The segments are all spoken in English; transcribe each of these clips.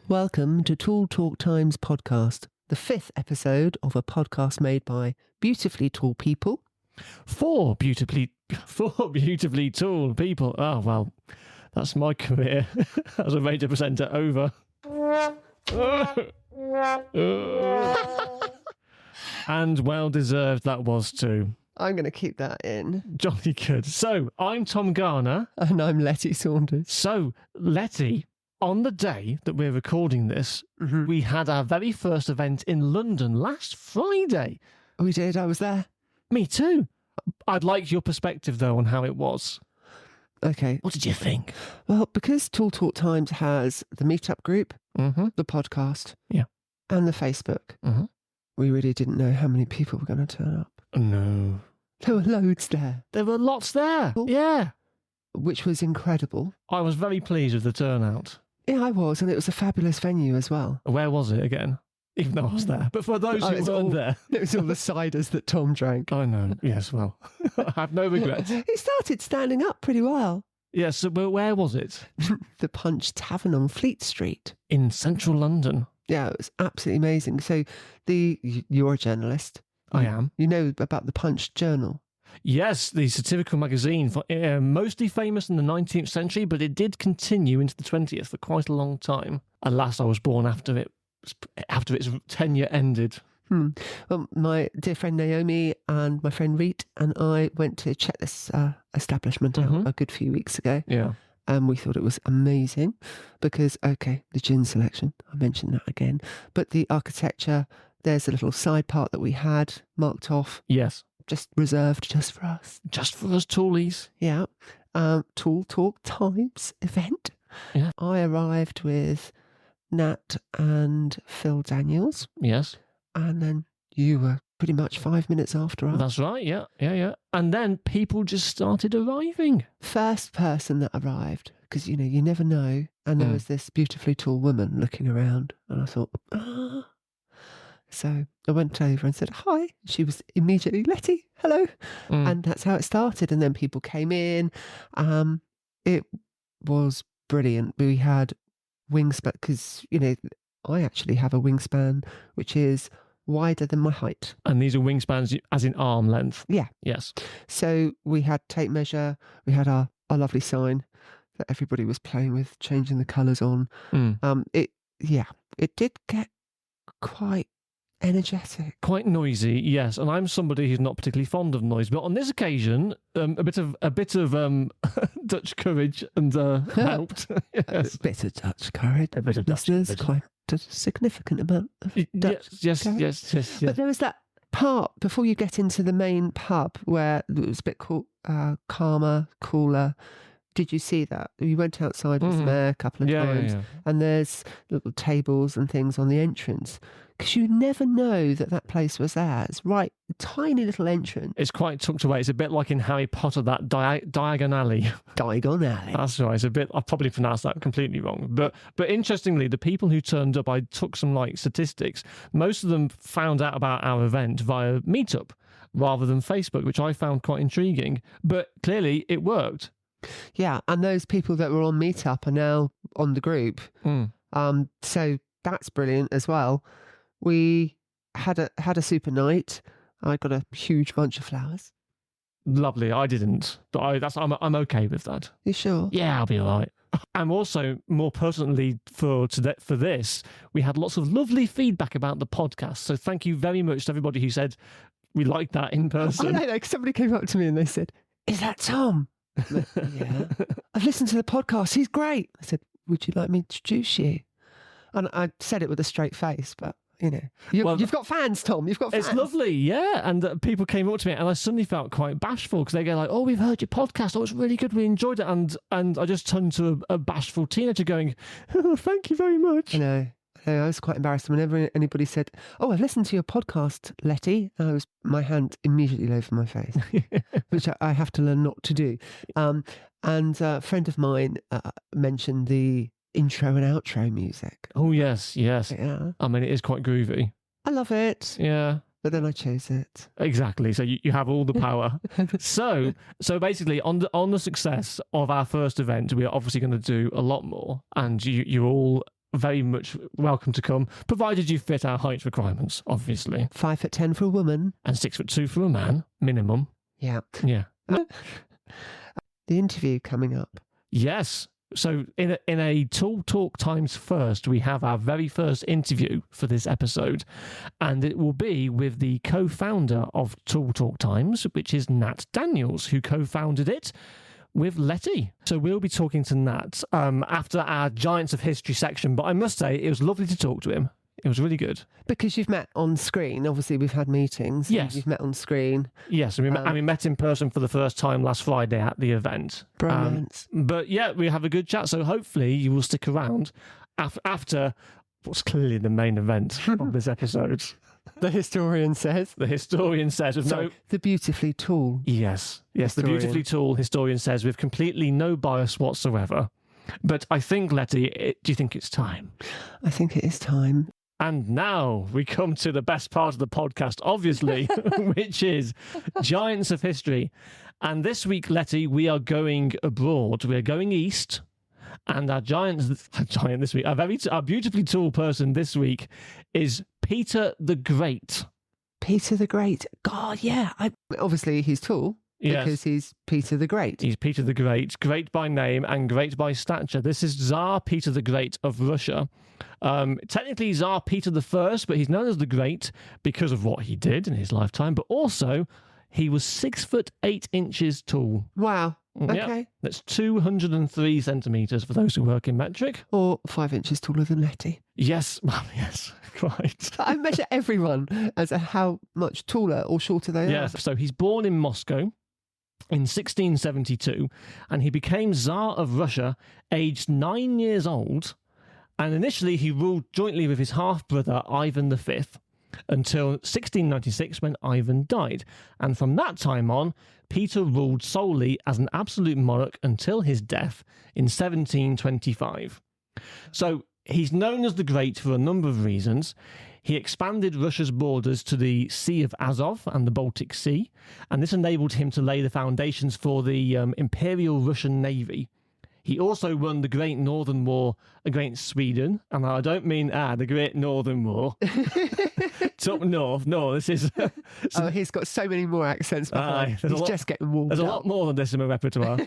Welcome to Tall Talk Times podcast, the 5th episode of a podcast made by beautifully tall people. Four beautifully tall people. Oh, well, that's my career as a radio presenter over. And well deserved that was too. I'm going to keep that in. Jolly good. So, I'm Tom Garner. And I'm Letty Saunders. So, Letty, on the day that we're recording this, we had our very first event in London last Friday. We did, I was there. Me too. I'd like your perspective, though, on how it was. Okay. What did you think? Well, because Tall Talk Times has the meetup group, the podcast, and the Facebook, we really didn't know how many people were going to turn up. No. There were loads there. There were lots there. Yeah. Which was incredible. I was very pleased with the turnout. Yeah, I was, and it was a fabulous venue as well. Where was it again? Even though I was there. But for those who weren't there. It was all the ciders that Tom drank. I know. Yes, well, I have no regrets. It started standing up pretty well. Yes, but where was it? The Punch Tavern on Fleet Street. In central London. Yeah, it was absolutely amazing. So you're a journalist. I am. You know about the Punch Journal. Yes, the satirical magazine, mostly famous in the 19th century, but it did continue into the 20th for quite a long time. Alas, I was born after its tenure ended. Well, my dear friend Naomi and my friend Reet and I went to check this establishment out a good few weeks ago. Yeah. And we thought it was amazing because, the gin selection, I mentioned that again, but the architecture, there's a little side part that we had marked off. Yes. Just reserved just for us. Just for us tallies. Yeah. Tall Talk Times event. Yeah. I arrived with Nat and Phil Daniels. Yes. And then you were pretty much 5 minutes after us. That's right, yeah. And then people just started arriving. First person that arrived, because, you never know. And there was this beautifully tall woman looking around. And I thought, So I went over and said, hi. She was immediately, Letty, hello. And that's how it started. And then people came in. It was brilliant. We had wingspan, because, I actually have a wingspan, which is wider than my height. And these are wingspans as in arm length? Yeah. Yes. So we had tape measure. We had our lovely sign that everybody was playing with, changing the colours on. It did get quite energetic, quite noisy, yes. And I'm somebody who's not particularly fond of noise, but on this occasion, a bit of Dutch courage and helped. Yes. A bit of Dutch courage. A bit of Dutch courage. Quite a significant amount of Dutch courage. Yes. But there was that part before you get into the main pub where it was a bit calmer, cooler. Did you see that? We went outside with some air a couple of times, and there's little tables and things on the entrance. Because you never know that place was there. It's right, a tiny little entrance. It's quite tucked away. It's a bit like in Harry Potter, that Diagon Alley. Diagon Alley. That's right. It's a bit. I probably pronounced that completely wrong. But interestingly, the people who turned up, I took some statistics. Most of them found out about our event via Meetup rather than Facebook, which I found quite intriguing. But clearly, it worked. Yeah, and those people that were on Meetup are now on the group. So that's brilliant as well. We had a super night. I got a huge bunch of flowers. Lovely. I didn't, but I'm okay with that. You sure? Yeah, I'll be all right. And also, more personally, for this, we had lots of lovely feedback about the podcast. So thank you very much to everybody who said we liked that in person. I know, somebody came up to me and they said, "Is that Tom?" Yeah. "I've listened to the podcast. He's great." I said, "Would you like me to introduce you?" And I said it with a straight face, but you've got fans, Tom. You've got fans. It's lovely, yeah. And people came up to me, and I suddenly felt quite bashful because they go like, "Oh, we've heard your podcast. Oh, it's really good. We enjoyed it." And I just turned to a bashful teenager, going, "Oh, thank you very much." I know. I was quite embarrassed whenever anybody said, "Oh, I've listened to your podcast, Letty." My hand immediately over my face, which I have to learn not to do. And a friend of mine mentioned the intro and outro music. Oh, yes. Yeah. I mean, it is quite groovy. I love it. Yeah. But then I chose it. Exactly. So you have all the power. so basically, on the success of our first event, we are obviously going to do a lot more. And you're all very much welcome to come, provided you fit our height requirements, obviously. 5'10" for a woman. And 6'2" for a man, minimum. Yeah. Yeah. The interview coming up. Yes. So in a Tool Talk Times first, we have our very first interview for this episode, and it will be with the co-founder of Tool Talk Times, which is Nat Daniels, who co-founded it with Letty. So we'll be talking to Nat after our Giants of History section, but I must say it was lovely to talk to him. It was really good. Because you've met on screen. Obviously, we've had meetings. Yes. You've met on screen. Yes, and we met in person for the first time last Friday at the event. Brilliant. But yeah, we have a good chat, so hopefully you will stick around after what's clearly the main event of this episode. The historian says. The historian says. The beautifully tall. Yes, historian. The beautifully tall historian says with completely no bias whatsoever. But I think, Letty, do you think it's time? I think it is time. And now we come to the best part of the podcast, obviously, which is Giants of History. And this week, Letty, we are going abroad. We're going east. And our giant this week, our beautifully tall person this week is Peter the Great. Peter the Great. God, yeah. Obviously, he's tall. Yes. Because he's Peter the Great. He's Peter the Great, great by name and great by stature. This is Tsar Peter the Great of Russia. Technically Tsar Peter the First, but he's known as the Great because of what he did in his lifetime. But also, he was 6'8" tall. Wow. Okay. Yep. That's 203 centimetres for those who work in metric. Or 5 inches taller than Letty. Yes. Well, yes. Quite. I measure everyone as how much taller or shorter they are. Yes. So he's born in Moscow in 1672, and he became Tsar of Russia aged 9 years old, and initially he ruled jointly with his half-brother Ivan V until 1696 when Ivan died, and from that time on Peter ruled solely as an absolute monarch until his death in 1725. So he's known as the Great for a number of reasons. He expanded Russia's borders to the Sea of Azov and the Baltic Sea, and this enabled him to lay the foundations for the Imperial Russian Navy. He also won the Great Northern War against Sweden, and I don't mean the Great Northern War. It's up north. No, this is... he's got so many more accents behind. He's just getting warmed up. There's a lot more than this in my repertoire.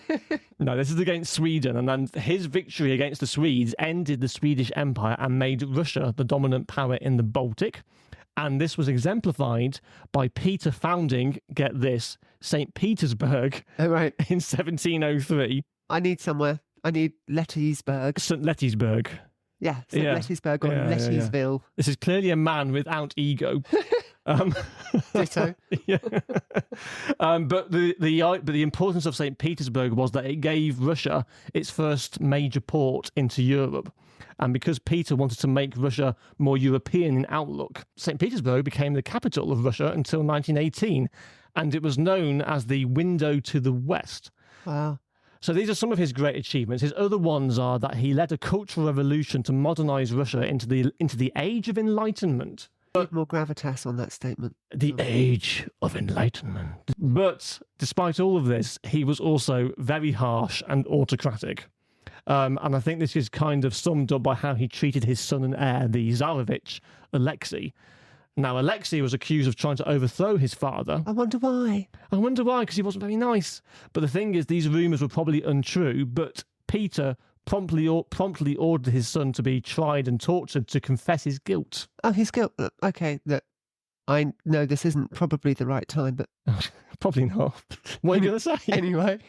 No, this is against Sweden, and then his victory against the Swedes ended the Swedish Empire and made Russia the dominant power in the Baltic. And this was exemplified by Peter founding, get this, St. Petersburg right. in 1703. I need somewhere. I need Lettysburg. St. Lettysburg. Yeah, St. Lettysburg or Lettysville. This is clearly a man without ego. Ditto. Yeah. But the importance of St. Petersburg was that it gave Russia its first major port into Europe. And because Peter wanted to make Russia more European in outlook, St. Petersburg became the capital of Russia until 1918, and it was known as the window to the West. Wow. So these are some of his great achievements. His other ones are that he led a cultural revolution to modernize Russia into the Age of Enlightenment. Need more gravitas on that statement. The Age of Enlightenment. But despite all of this, he was also very harsh and autocratic. And I think this is kind of summed up by how he treated his son and heir, the Tsarevich, Alexei. Now, Alexei was accused of trying to overthrow his father. I wonder why. Because he wasn't very nice. But the thing is, these rumours were probably untrue, but Peter promptly ordered his son to be tried and tortured to confess his guilt. Oh, his guilt. Okay, look, I know this isn't probably the right time, but... Probably not. What are you going to say? Anyway.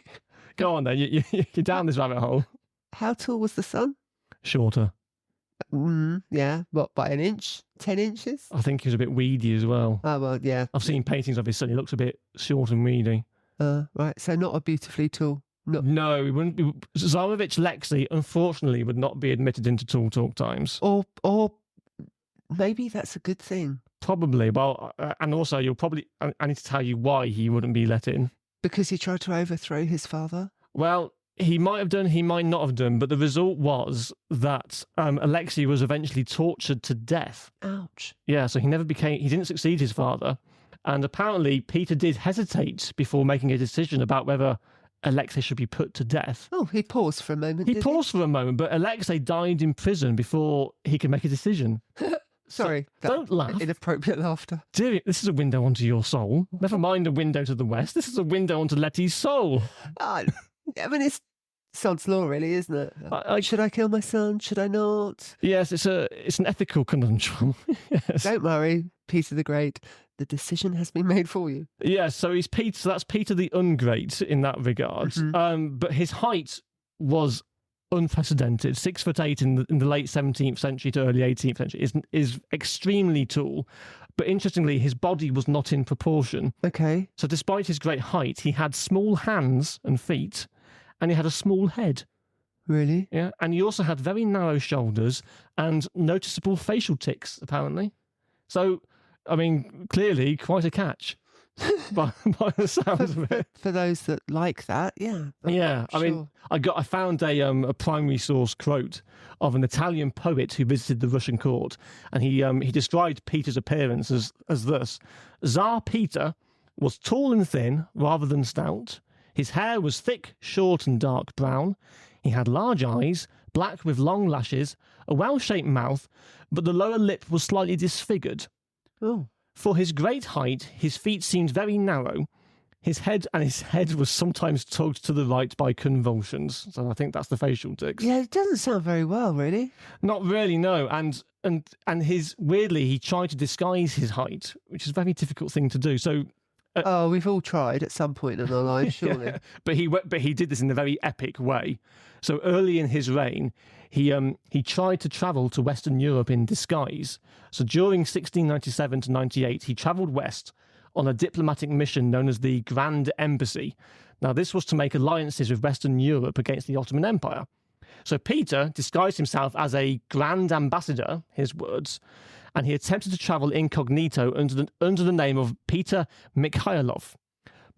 Go on then, you're down this rabbit hole. How tall was the son? Shorter. Yeah, what, by an inch? 10 inches? I think he was a bit weedy as well. Oh, well, yeah. I've seen paintings of his son. He looks a bit short and weedy. Right, so not a beautifully tall. No, he wouldn't be. Tsarevich Alexei, unfortunately, would not be admitted into Tool Talk Times. Or maybe that's a good thing. Probably. Well, and also, I need to tell you why he wouldn't be let in. Because he tried to overthrow his father? Well, he might have done, he might not have done, but the result was that Alexei was eventually tortured to death. Ouch. Yeah, so he didn't succeed his father. And apparently Peter did hesitate before making a decision about whether Alexei should be put to death. Oh, he paused for a moment. He paused for a moment, but Alexei died in prison before he could make a decision. Sorry. Don't laugh. Inappropriate laughter. Dear, this is a window onto your soul. Never mind a window to the west. This is a window onto Letty's soul. I mean, it's sod's law, really, isn't it? Should I kill my son? Should I not? Yes, it's an ethical conundrum. Yes. Don't worry, Peter the Great. The decision has been made for you. Yes, so he's Peter. So that's Peter the Ungreat in that regard. Mm-hmm. But his height was unprecedented. 6'8" in the late 17th century to early 18th century is extremely tall. But interestingly, his body was not in proportion. Okay. So despite his great height, he had small hands and feet, and he had a small head. Really? Yeah, and he also had very narrow shoulders and noticeable facial tics, apparently. So, I mean, clearly quite a catch by the sounds of it. For those that like that, yeah. Yeah, sure. I mean, I found a primary source quote of an Italian poet who visited the Russian court, and he described Peter's appearance as thus: Tsar Peter was tall and thin rather than stout. His hair was thick, short, and dark brown. He had large eyes, black with long lashes, a well-shaped mouth, but the lower lip was slightly disfigured. Oh. For his great height, his feet seemed very narrow. His head was sometimes tugged to the right by convulsions. So I think that's the facial tics. Yeah, it doesn't sound very well, really. Not really, no. And weirdly, he tried to disguise his height, which is a very difficult thing to do. So. We've all tried at some point in our lives, surely. Yeah, but he did this in a very epic way. So early in his reign, he tried to travel to Western Europe in disguise. So during 1697 to 98, he travelled west on a diplomatic mission known as the Grand Embassy. Now, this was to make alliances with Western Europe against the Ottoman Empire. So Peter disguised himself as a Grand Ambassador, his words, and he attempted to travel incognito under the name of Peter Mikhailov.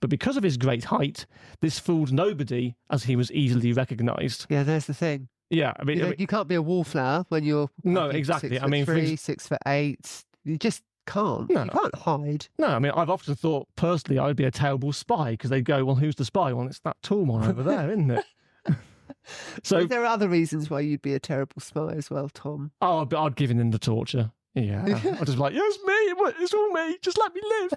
But because of his great height, this fooled nobody, as he was easily recognised. Yeah, there's the thing. Yeah, I mean, you can't be a wallflower when you're exactly. 6'3", 6'8". You just can't. No. You can't hide. No, I mean, I've often thought personally I'd be a terrible spy because they'd go, well, who's the spy? Well, it's that tall one over there, isn't it? So there are other reasons why you'd be a terrible spy as well, Tom. Oh, but I'd give in the torture. Yeah, I'd just be like, yes, me, it's all me, just let me live.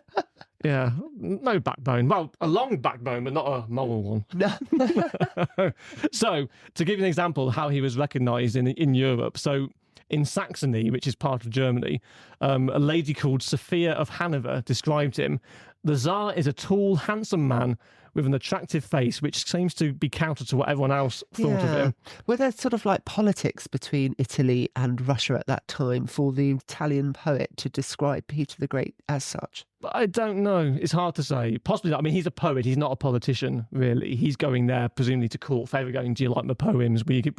Yeah, no backbone. Well, a long backbone, but not a moral one. No. So, to give you an example of how he was recognised in Europe, so in Saxony, which is part of Germany, a lady called Sophia of Hanover described him. The Tsar is a tall, handsome man with an attractive face, which seems to be counter to what everyone else thought of him. Were there sort of like politics between Italy and Russia at that time for the Italian poet to describe Peter the Great as such? I don't know. It's hard to say. Possibly not. I mean, he's a poet. He's not a politician, really. He's going there, presumably, to court favour, going, do you like my poems? Will you give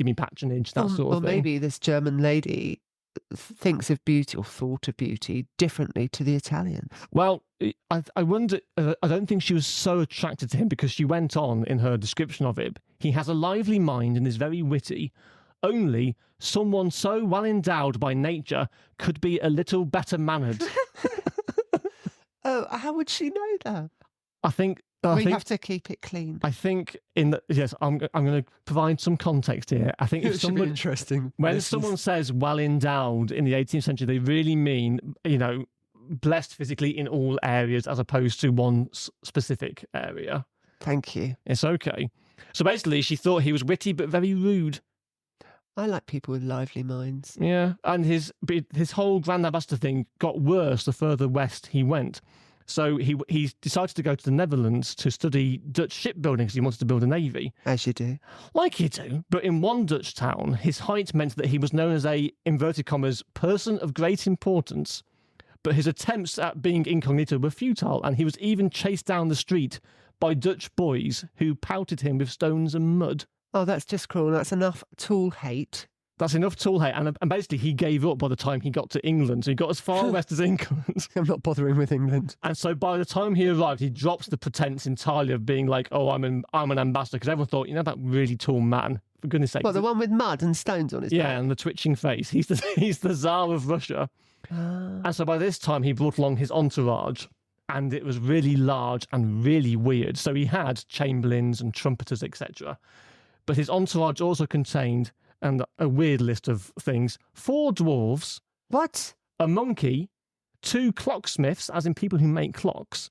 me patronage? That sort of thing. Or maybe this German lady thinks of beauty or thought of beauty differently to the Italian. Well, I wonder, I don't think she was so attracted to him because she went on in her description of him. He has a lively mind and is very witty. Only someone so well endowed by nature could be a little better mannered. Oh, how would she know that? I think we have to keep it clean. I think yes, I'm going to provide some context here. I think it should be interesting. When someone says well endowed in the 18th century, they really mean, blessed physically in all areas as opposed to one specific area. Thank you. It's okay. So basically, she thought he was witty but very rude. I like people with lively minds. Yeah, and his whole Grand Ambassador thing got worse the further west he went. So he decided to go to the Netherlands to study Dutch shipbuilding because he wanted to build a navy. As you do. Like you do. But in one Dutch town, his height meant that he was known as a, inverted commas, person of great importance. But his attempts at being incognito were futile, and he was even chased down the street by Dutch boys who pelted him with stones and mud. Oh, that's just cruel. That's enough tool hate. That's enough tool hate. And basically, he gave up by the time he got to England. So he got as far west as England. I'm not bothering with England. And so by the time he arrived, he drops the pretense entirely of being like, oh, I'm an ambassador. Because everyone thought, that really tall man, for goodness sake. Well, the one with mud and stones on his back? Yeah, and the twitching face. He's the Tsar of Russia. And so by this time, he brought along his entourage. and it was really large and really weird. So he had chamberlains and trumpeters, etc. But his entourage also contained, and a weird list of things, 4 dwarves. What? A monkey, 2 clocksmiths, as in people who make clocks.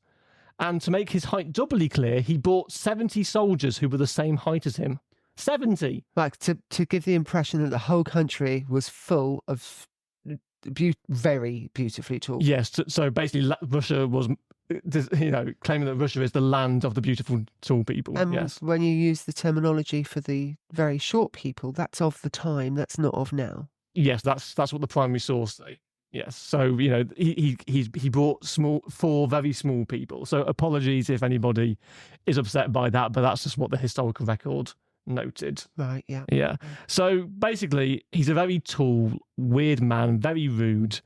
And to make his height doubly clear, he brought 70 soldiers who were the same height as him. 70! Like, to give the impression that the whole country was full of very beautifully tall. Yes, so basically Russia was, claiming that Russia is the land of the beautiful tall people. And yes. when you use the terminology for the very short people, that's of the time, that's not of now. Yes, that's what the primary source say. Yes, so he brought 4 very small people. So apologies if anybody is upset by that, but that's just what the historical record noted. Right, yeah. Yeah. So basically, he's a very tall, weird man, very rude,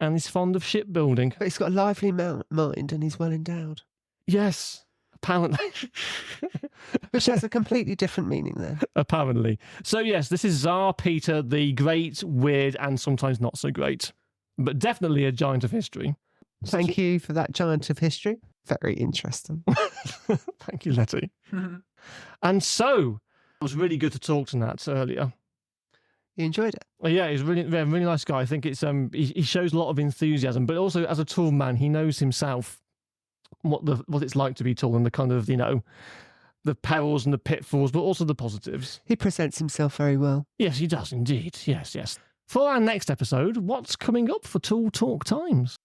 and he's fond of shipbuilding. But he's got a lively mind and he's well endowed. Yes, apparently. Which has a completely different meaning then. Apparently. So yes, this is Tsar Peter the Great, weird, and sometimes not so great. But definitely a giant of history. Thank you for that giant of history. Very interesting. Thank you, Letty. And so, it was really good to talk to Nat earlier. You enjoyed it? Well, yeah, he's a really nice guy. I think it's he shows a lot of enthusiasm, but also as a tall man, he knows himself what it's like to be tall and the kind of, the perils and the pitfalls, but also the positives. He presents himself very well. Yes, he does indeed. Yes, yes. For our next episode, what's coming up for Tall Talk Times?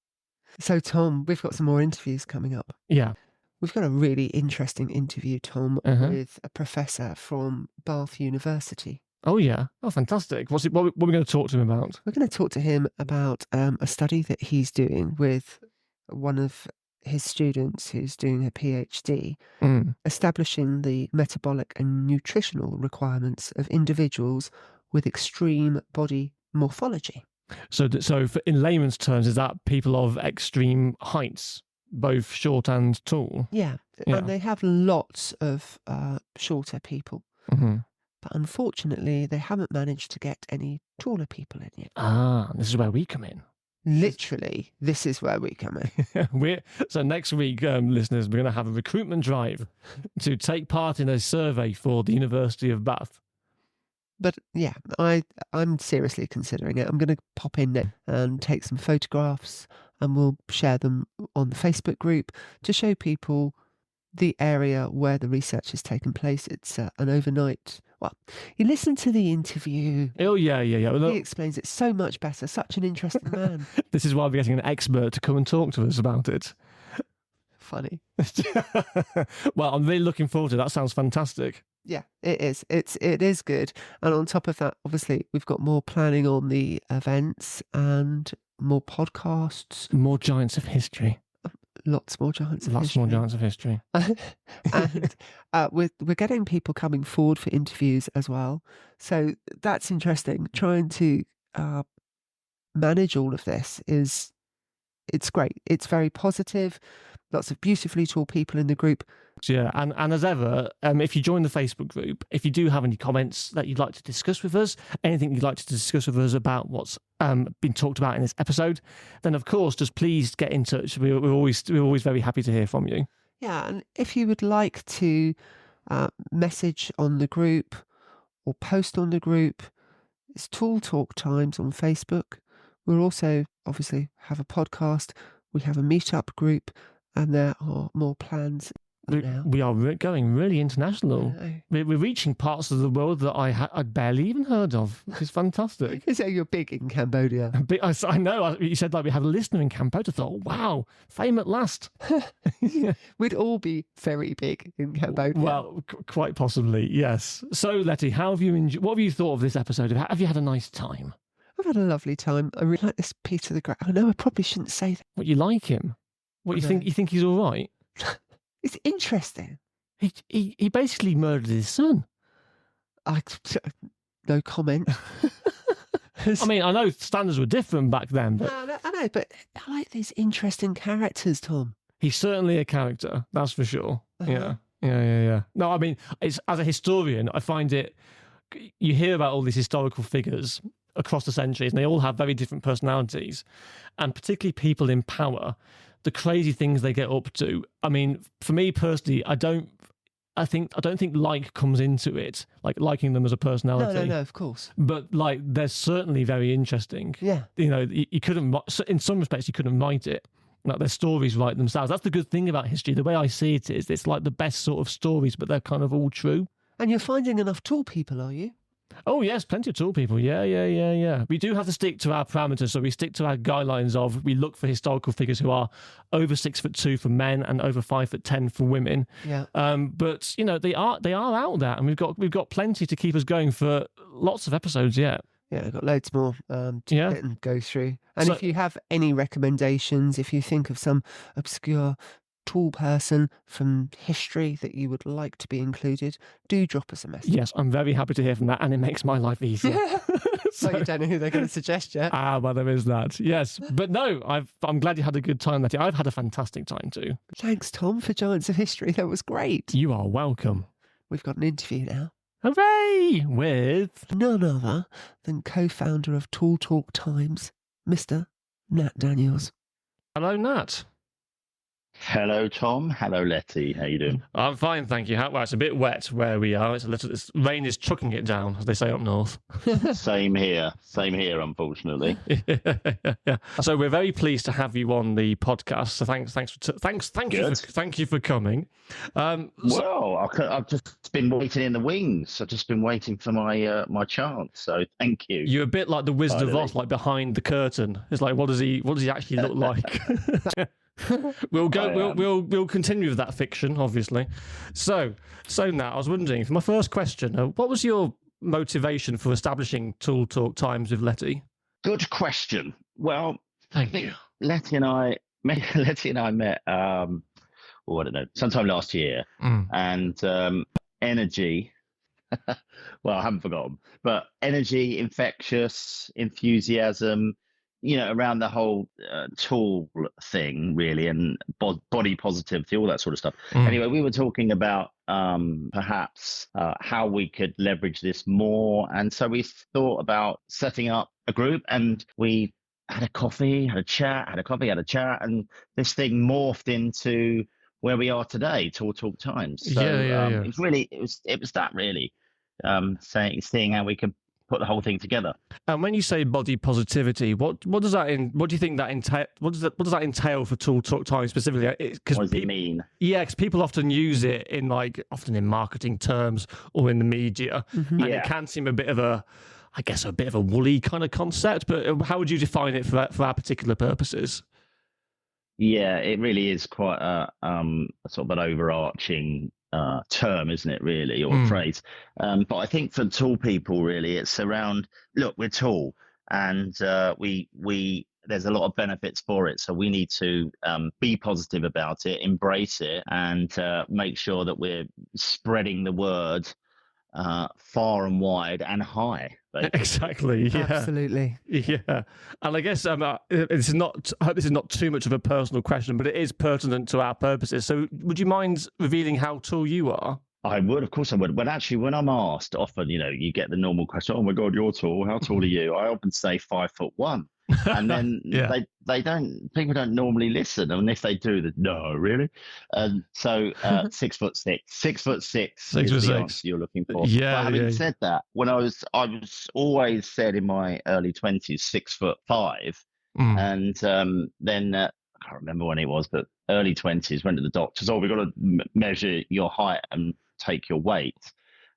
So, Tom, we've got some more interviews coming up. Yeah. We've got a really interesting interview, Tom, with a professor from Bath University. Oh, yeah. Oh, fantastic. What are we going to talk to him about? We're going to talk to him about a study that he's doing with one of his students who's doing a PhD, establishing the metabolic and nutritional requirements of individuals with extreme body morphology. So in layman's terms, is that people of extreme heights, both short and tall? Yeah. And they have lots of shorter people. But unfortunately, they haven't managed to get any taller people in yet. Ah, this is where we come in. Literally, this is where we come in. So next week, listeners, we're going to have a recruitment drive to take part in a survey for the University of Bath. But yeah, I'm seriously considering it. I'm going to pop in and take some photographs and we'll share them on the Facebook group to show people the area where the research has taken place. It's an overnight. Well, you listen to the interview. Oh, yeah. Well, he explains it so much better. Such an interesting man. This is why we're getting an expert to come and talk to us about it. Funny. Well, I'm really looking forward to it. That sounds fantastic. Yeah, it is. It is good. And on top of that, obviously, we've got more planning on the events and more podcasts. More giants of history. Lots more giants of history. Lots more giants of history. And we're getting people coming forward for interviews as well. So that's interesting. Trying to manage all of this it's great. It's very positive. Lots of beautifully tall people in the group. Yeah, and as ever, if you join the Facebook group, if you do have any comments that you'd like to discuss with us, anything you'd like to discuss with us about what's been talked about in this episode, then of course, just please get in touch. We're always very happy to hear from you. Yeah, and if you would like to message on the group or post on the group, it's Tall Talk Times on Facebook. We'll also obviously have a podcast. We have a meetup group, and there are more plans. We are going really international. We're reaching parts of the world that I'd barely even heard of, which is fantastic. So you're big in Cambodia. I know. You said we have a listener in Cambodia. I thought, wow, fame at last. We'd all be very big in Cambodia. Well, quite possibly, yes. So, Letty, what have you thought of this episode? Have you had a nice time? I've had a lovely time. I really like this Peter the Great. I know I probably shouldn't say that. What, you like him? What, you think? You think he's all right? It's interesting. He basically murdered his son. No comment. I mean, I know standards were different back then, but I know, but I like these interesting characters, Tom. He's certainly a character, that's for sure. Yeah. No, I mean, as a historian, I find you hear about all these historical figures across the centuries, and they all have very different personalities, and particularly people in power. the crazy things they get up to. I mean, for me personally, I don't think like comes into it, like liking them as a personality. No, of course. But like, they're certainly very interesting. Yeah. You know, you couldn't, in some respects, you couldn't write it. Like, their stories write themselves. That's the good thing about history. The way I see it is, it's like the best sort of stories, but they're kind of all true. And you're finding enough tall people, are you? Oh, yes, plenty of tall people. Yeah. We do have to stick to our parameters. So we stick to our guidelines of, we look for historical figures who are over 6'2" for men and over 5'10" for women. Yeah. But, you know, they are out there, and we've got plenty to keep us going for lots of episodes yet. Yeah, I've got loads more to get and go through. And if you have any recommendations, if you think of some obscure tall person from history that you would like to be included, do drop us a message. Yes, I'm very happy to hear from that, and it makes my life easier. So you don't know who they're going to suggest yet. Well, there is that. Yes, but no, I'm glad you had a good time, Letty. I've had a fantastic time too. Thanks, Tom, for Giants of History. That was great. You are welcome. We've got an interview now. Hooray! With none other than co-founder of Tall Talk Times, Mr. Nat Daniels. Hello, Nat. Hello, Tom. Hello, Letty. How you doing? I'm fine, thank you. Well, it's a bit wet where we are. This rain is chucking it down, as they say up north. Same here, unfortunately. Yeah. So we're very pleased to have you on the podcast. So thank you for coming. Well, I've just been waiting in the wings. I've just been waiting for my chance. So thank you. You're a bit like the Wizard of Oz, like behind the curtain. It's like, what does he actually look like? We'll continue with that fiction, obviously. So now I was wondering, for my first question, what was your motivation for establishing Tall Talk Times with Letty? Good question. Well, thank you. Letty and I met. I don't know, sometime last year, and energy. Well, I haven't forgotten, but energy, infectious, enthusiasm. You know, around the whole tall thing, really, and body positivity, all that sort of stuff. Anyway, we were talking about perhaps how we could leverage this more. And so we thought about setting up a group, and we had a coffee, had a chat, and this thing morphed into where we are today, Tall Talk Times. So it was that really, seeing how we could put the whole thing together. And when you say body positivity, what does that what do you think that entail? What does that entail for Tall Talk Time specifically? What does it mean? Yeah, because people often use it often in marketing terms or in the media, and it can seem a bit of a woolly kind of concept. But how would you define it for our particular purposes? Yeah, it really is quite a sort of an overarching term, isn't it, really, or phrase? But I think for tall people, really, it's around, look, we're tall, and we there's a lot of benefits for it, so we need to be positive about it, embrace it, and make sure that we're spreading the word far and wide and high. Basically. Exactly. Yeah. Absolutely. Yeah. And I guess I hope this is not too much of a personal question, but it is pertinent to our purposes. So would you mind revealing how tall you are? I would, of course I would. But actually, when I'm asked, often, you know, you get the normal question, oh my God, you're tall. How tall are you? I often say 5'1". And then people don't normally listen. And if they do, they no, really? And so 6'6". 6'6" is the answer you're looking for. Yeah. But having said that, when I was always said in my early 20s, 6'5". And then I can't remember when it was, but early 20s, went to the doctors. Oh, we've got to measure your height and take your weight.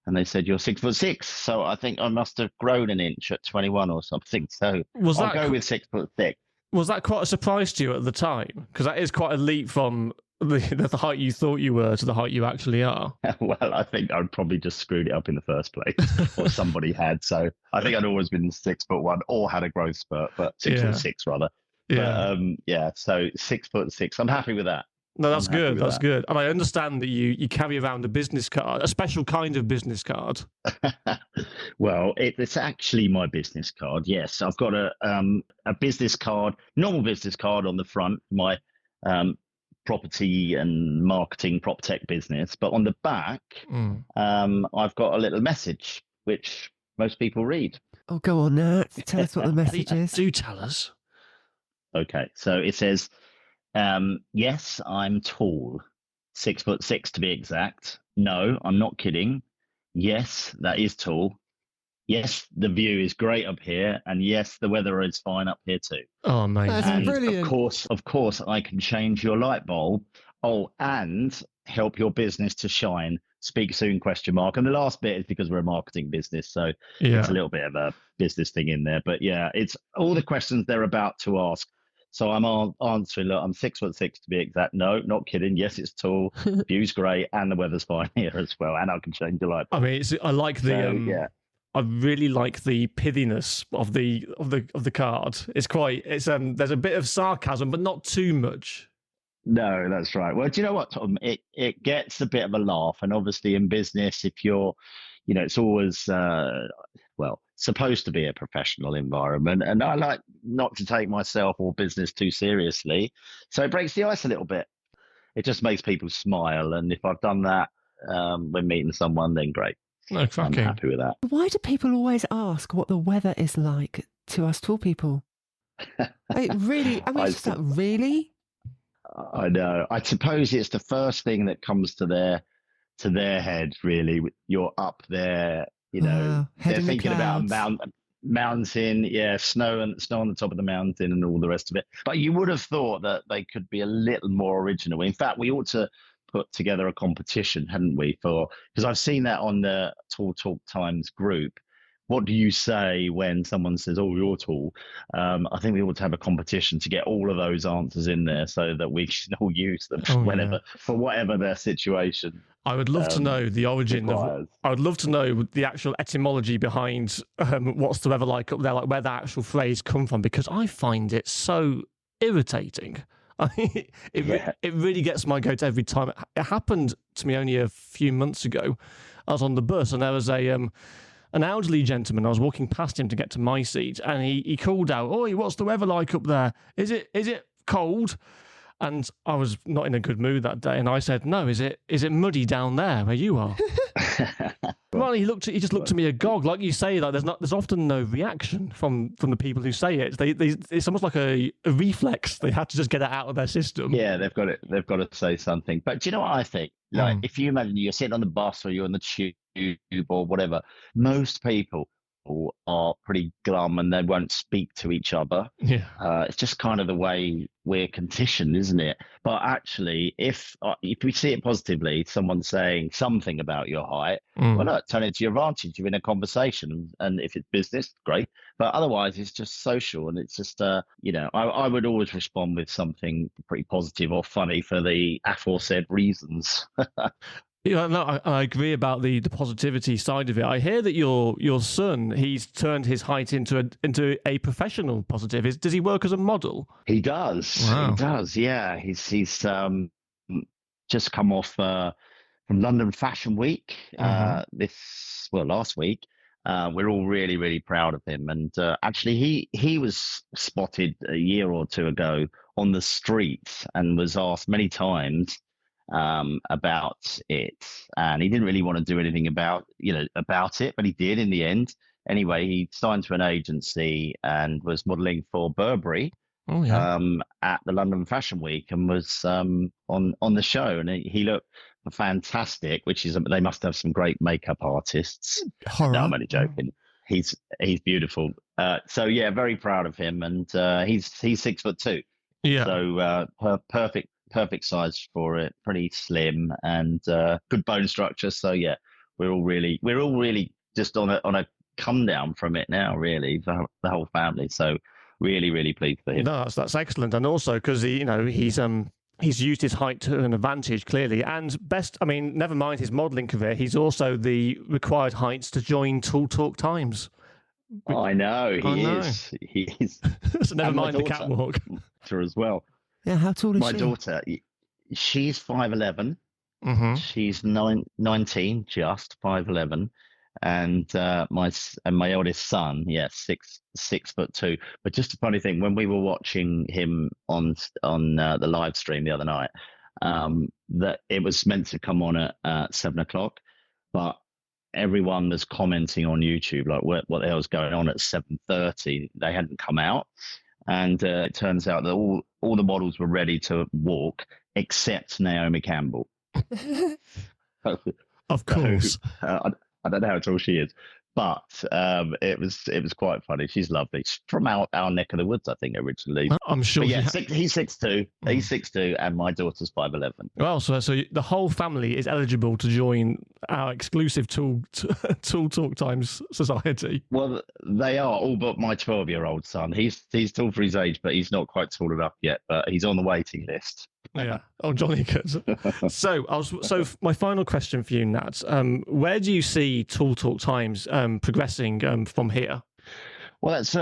And they said, you're 6'6". So I think I must have grown an inch at 21 or something. So I'll go with 6'6". Was that quite a surprise to you at the time? Because that is quite a leap from the height you thought you were to the height you actually are. Well, I think I'd probably just screwed it up in the first place, or somebody had. So I think I'd always been 6'1" or had a growth spurt, but 6'6" rather. Yeah. But, so 6'6". I'm happy with that. No, that's good. That's good. And I understand that you carry around a business card, a special kind of business card. Well, it's actually my business card. Yes, I've got a business card, normal business card on the front, my property and marketing prop tech business. But on the back, I've got a little message, which most people read. Oh, go on, Nat. Tell us what the message is. Do tell us. Okay, so it says, Yes, I'm tall, 6'6" to be exact. No, I'm not kidding. Yes, that is tall. Yes, the view is great up here, and yes, the weather is fine up here too. Oh, amazing. That's And brilliant. of course, I can change your light bulb. Oh, and help your business to shine. Speak soon, question mark. And the last bit is because we're a marketing business, so it's a little bit of a business thing in there. But yeah, it's all the questions they're about to ask. So I'm answering, look, I'm 6'6" to be exact. No, not kidding. Yes, it's tall. View's great, and the weather's fine here as well. And I can change the light bulb. I mean, I like the I really like the pithiness of the card. It's there's a bit of sarcasm, but not too much. No, that's right. Well, do you know what, Tom? It gets a bit of a laugh, and obviously in business, if you're, it's always supposed to be a professional environment, and I like not to take myself or business too seriously, so it breaks the ice a little bit. It just makes people smile, and if I've done that when meeting someone, then great. No, I'm happy with that. Why do people always ask what the weather is like to us tall people? It really, I mean, it's just like, really? I know. I suppose it's the first thing that comes to their head, really. You're up there, they're thinking about a mountain, snow on the top of the mountain and all the rest of it. But you would have thought that they could be a little more original. In fact, we ought to put together a competition, hadn't we? Because I've seen that on the Tall Talk Times group. What do you say when someone says, "Oh, you're tall"? I think we ought to have a competition to get all of those answers in there so that we can all use them for whatever their situation. I would love to know the origin of. I would love to know the actual etymology behind what's the weather like up there, like where that actual phrase come from, because I find it so irritating. It really gets my goat every time. It happened to me only a few months ago. I was on the bus and there was an elderly gentleman. I was walking past him to get to my seat, and he called out, "Oi, what's the weather like up there? Is it cold?" And I was not in a good mood that day, and I said, "No, is it muddy down there where you are?" Well, he just looked at me agog, like you say. Like there's often no reaction from the people who say it. It's almost like a reflex. They had to just get it out of their system. Yeah, they've got to say something. But do you know what I think? Like, if you imagine you're sitting on the bus or you're on the tube or whatever, most people are pretty glum and they won't speak to each other. Yeah, it's just kind of the way we're conditioned, isn't it? But actually, if we see it positively, someone saying something about your height, well, look, turn it to your advantage. You're in a conversation, and if it's business, great. But otherwise, it's just social, and it's just I would always respond with something pretty positive or funny for the aforesaid reasons. Yeah, no, I agree about the positivity side of it. I hear that your son, he's turned his height into a professional positive. Does he work as a model? He does. Wow. He does. Yeah, he's just come off from London Fashion Week. Last week. We're all really, really proud of him. And actually, he was spotted a year or two ago on the streets and was asked many times about it, and he didn't really want to do anything about it, but he did in the end. Anyway, he signed to an agency and was modelling for Burberry at the London Fashion Week, and was on the show, and he looked fantastic. Which is, they must have some great makeup artists. No, I'm only joking. He's beautiful. So yeah, very proud of him, and he's 6'2". Yeah. So perfect size for it, pretty slim and good bone structure. So yeah, we're all really just on a come down from it now, really, the whole family. So really, really pleased for him. No, that's excellent, and also because he's used his height to an advantage, clearly, and never mind his modelling career, he's also the required heights to join Tall Talk Times. I know he is. So never mind the catwalk. As well. Yeah, how tall is she? My daughter, she's 5'11". She's 19, just 5'11", and my eldest son, 6'2". But just a funny thing, when we were watching him on the live stream the other night, that it was meant to come on at 7:00, but everyone was commenting on YouTube like what the hell's going on at 7:30. They hadn't come out. And it turns out that all the models were ready to walk except Naomi Campbell. Of course. I don't know how tall she is, but it was quite funny. She's lovely. She's from our neck of the woods, I think, originally. I'm sure. But yeah, he's 6'2", he's 6'2", and my daughter's 5'11". Well, so the whole family is eligible to join our exclusive Tool Talk Times society. Well, they are, all but my 12-year-old son. He's tall for his age, but he's not quite tall enough yet. But he's on the waiting list. Yeah. Oh, jolly good. So my final question for you, Nat. Where do you see Tool Talk Times progressing from here? Well, that's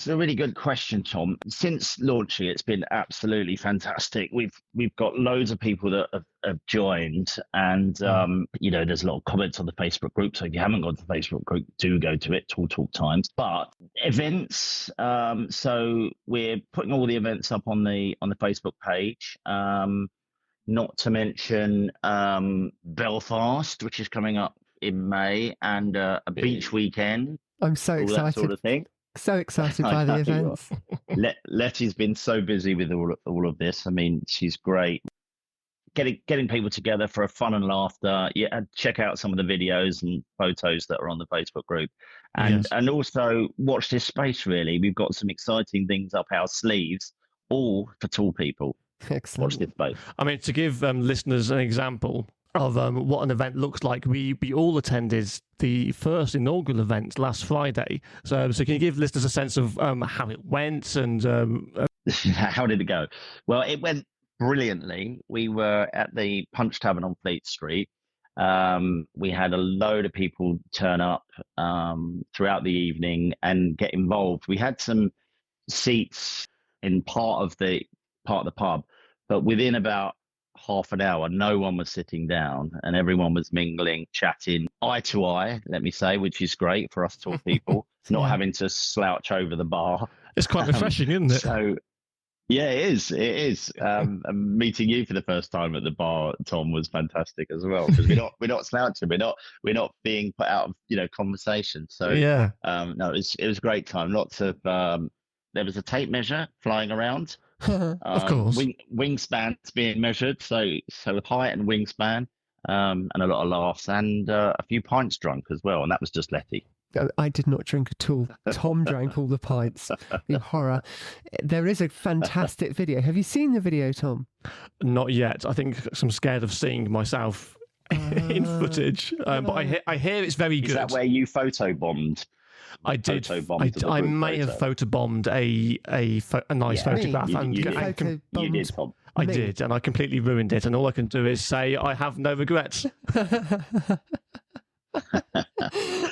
a really good question, Tom. Since launching, it's been absolutely fantastic. We've got loads of people that have joined, and there's a lot of comments on the Facebook group. So if you haven't gone to the Facebook group, do go to it, Tool Talk Times. But events, so we're putting all the events up on the Facebook page. Not to mention Belfast, which is coming up in May, and a beach weekend. I'm so excited. That sort of thing. So excited by the events. Letty's been so busy with all of this. I mean, she's great. Getting people together for a fun and laughter. Yeah, check out some of the videos and photos that are on the Facebook group, and also watch this space. Really, we've got some exciting things up our sleeves, all for tall people. Excellent. Watch this space. I mean, to give listeners an example of what an event looks like, we all attended the first inaugural event last Friday. So can you give listeners a sense of how it went and how did it go? Well, it went brilliantly. We were at the Punch Tavern on Fleet Street. We had a load of people turn up throughout the evening and get involved. We had some seats in part of the pub, but within about half an hour, no one was sitting down and everyone was mingling, chatting eye to eye, let me say, which is great for us tall people, not having to slouch over the bar. It's quite refreshing, isn't it? So, yeah, it is. Meeting you for the first time at the bar, Tom, was fantastic as well, because we're not slouching, we're not being put out of conversation. So yeah, no, it was a great time. Lots of there was a tape measure flying around. Of course, wingspans being measured, so height and wingspan, and a lot of laughs and a few pints drunk as well, and that was just Letty. I did not drink at all. Tom drank all the pints. The horror. There is a fantastic video. Have you seen the video, Tom? Not yet. I think I'm scared of seeing myself in footage, but I hear it's very good. Is that where you photobombed? I did. I may have photobombed a nice photograph. You did, Tom. I did, and I completely ruined it. And all I can do is say I have no regrets.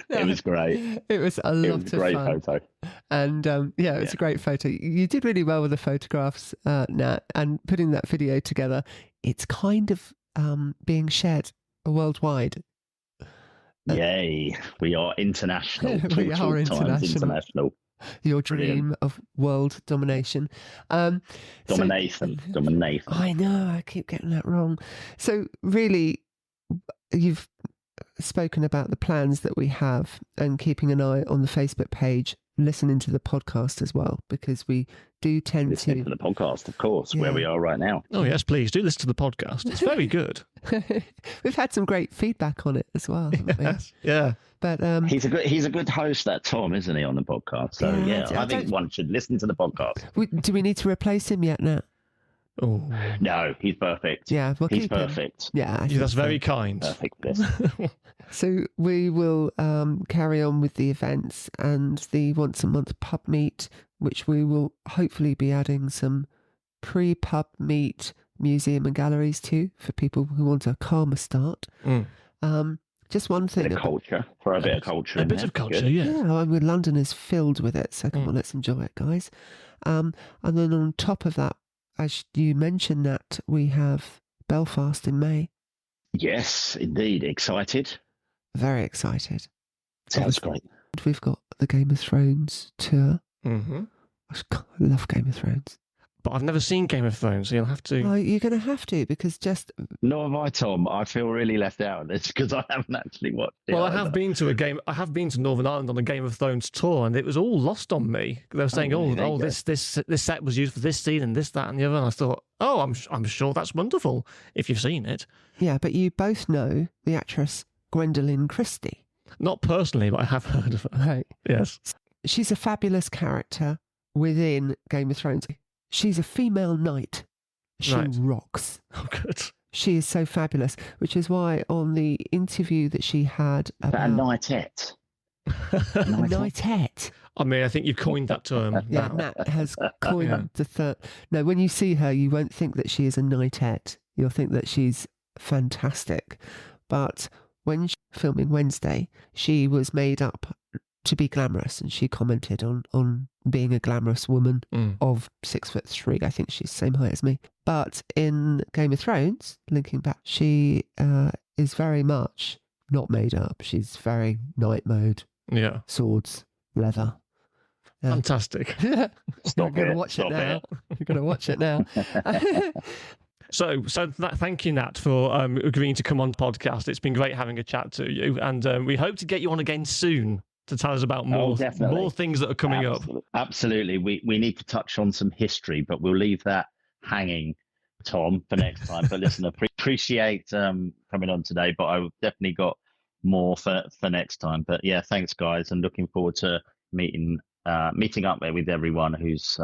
It was great. It was a lot of fun. Great photo. And it was a great photo. You did really well with the photographs, Nat, and putting that video together. It's kind of being shared worldwide. Yay, we are international. We are international. Your dream of world domination. Domination. I know, I keep getting that wrong. So really, you've spoken about the plans that we have and keeping an eye on the Facebook page, listening to the podcast as well, because we do tend listen to the podcast, of course, where we are right now. Oh yes, please do listen to the podcast. It's very good. We've had some great feedback on it as well, haven't we? Yeah. But he's a good host, that Tom, isn't he, on the podcast? So I think one should listen to the podcast. Do we need to replace him yet, Nat? Oh no, he's perfect. Yeah, he's perfect. Him. Yeah, that's very kind. Perfect. So we will carry on with the events and the once a month pub meet, which we will hopefully be adding some pre-pub meet museum and galleries to for people who want a calmer start. Just one thing. A bit of culture. A bit of culture, yeah. Yeah, London is filled with it, so come on, let's enjoy it, guys. And then on top of that, as you mentioned, that we have Belfast in May. Yes, indeed. Excited. Very excited. Sounds great. We've got the Game of Thrones tour. Mm-hmm. I love Game of Thrones. but I've never seen Game of Thrones, so you'll have to. Oh, you're going to have to, because just... Nor have I, Tom. I feel really left out of this because I haven't actually watched it. Well, I have been to Northern Ireland on a Game of Thrones tour, and it was all lost on me. They were saying, this set was used for this scene and this, that, and the other. And I thought, I'm sure that's wonderful if you've seen it. Yeah, but you both know the actress Gwendolyn Christie. Not personally, but I have heard of her. Right. Yes. She's a fabulous character within Game of Thrones. She's a female knight. She rocks. Oh, good. She is so fabulous, which is why on the interview that she had about... knightette. Knightette. I mean, I think you've coined that term. Yeah, Nat has coined the third. No, when you see her, you won't think that she is a knightette. You'll think that she's fantastic. But when she was filming Wednesday, she was made up to be glamorous, and she commented on being a glamorous woman of 6'3". I think she's the same height as me. But in Game of Thrones, linking back, she is very much not made up. She's very knight mode. Yeah. Swords, leather. Fantastic. You're going to watch it now. You're going to watch it now. So thank you, Nat, for agreeing to come on the podcast. It's been great having a chat to you, and we hope to get you on again soon to tell us about more things that are coming up. Absolutely. We need to touch on some history, but we'll leave that hanging, Tom, for next time. But listen, appreciate coming on today, but I've definitely got more for next time. But yeah, thanks, guys, and looking forward to meeting up there with everyone who's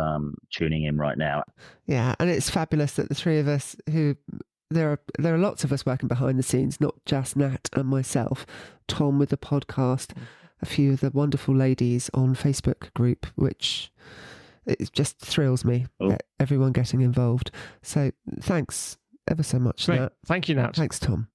tuning in right now. Yeah, and it's fabulous that the three of us there are lots of us working behind the scenes, not just Nat and myself, Tom with the podcast, a few of the wonderful ladies on Facebook group, which it just thrills me, everyone getting involved. So thanks ever so much, Great. Nat. Thank you, Nat. Thanks, Tom.